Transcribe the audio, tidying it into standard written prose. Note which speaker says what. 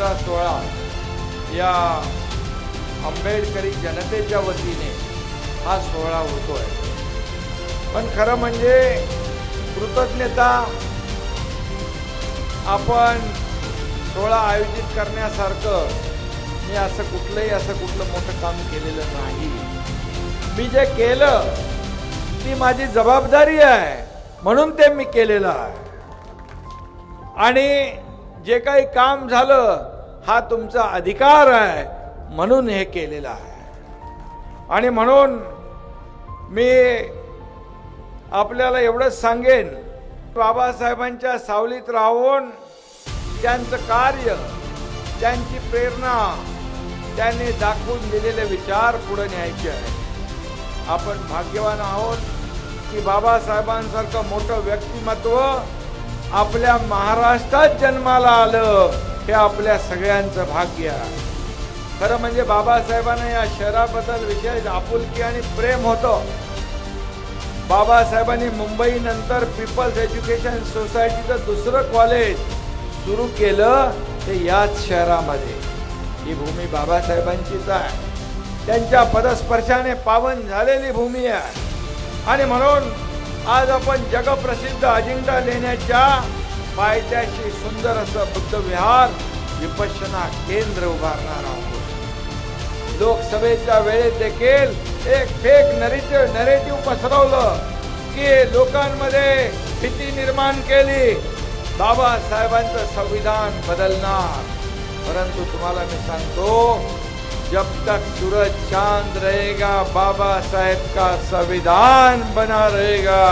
Speaker 1: 15-16 या आंबेडकरी जनतेच्या वतीने हा सोहळा होतोय। पण खरं म्हणजे कृतज्ञता आपण सोहळा आयोजित करण्यासारखं मी असं कुठलं मोठं काम केलेलं नाही। मी जे केलं ती माझी जबाबदारी आहे म्हणून ते मी केलेलं आहे, आणि जे काही काम झालं हा तुमचा अधिकार आहे म्हणून हे केलेलं आहे। आणि म्हणून मी आपल्याला एवढंच सांगेन, बाबासाहेबांच्या सावलीत राहून त्यांचं कार्य, त्यांची प्रेरणा, त्यांनी दाखवून दिलेले विचार पुढे न्यायचे आहे। आपण भाग्यवान आहोत की बाबासाहेबांसारखं मोठं व्यक्तिमत्व आपल्या महाराष्ट्रात जन्माला आलं, हे आपल्या सगळ्यांचं भाग्य आहे। खरं म्हणजे बाबासाहेबांना या शहराबद्दल विशेष आपुलकी आणि प्रेम होतं। बाबासाहेबांनी मुंबई नंतर पीपल्स एज्युकेशन सोसायटीचं दुसरं कॉलेज सुरू केलं ते याच शहरामध्ये। ही भूमी बाबासाहेबांचीच आहे, त्यांच्या पदस्पर्शाने पावन झालेली भूमी आहे। आणि म्हणून आज आपण जगप्रसिद्ध अजिंठा लेण्याच्या पायथ्याशी सुंदर असं बुद्ध विहार विपश्यना केंद्र उभारणार आहोत। लोकसभेच्या वेळेत देखील एक फेक नरेटिव्ह पसरवलं की लोकांमध्ये भीती निर्माण केली, बाबासाहेबांचं संविधान बदलणार। परंतु तुम्हाला मी सांगतो, जब तक सूरज चांद रहेगा बाबा साहेब का संविधान बना रहेगा।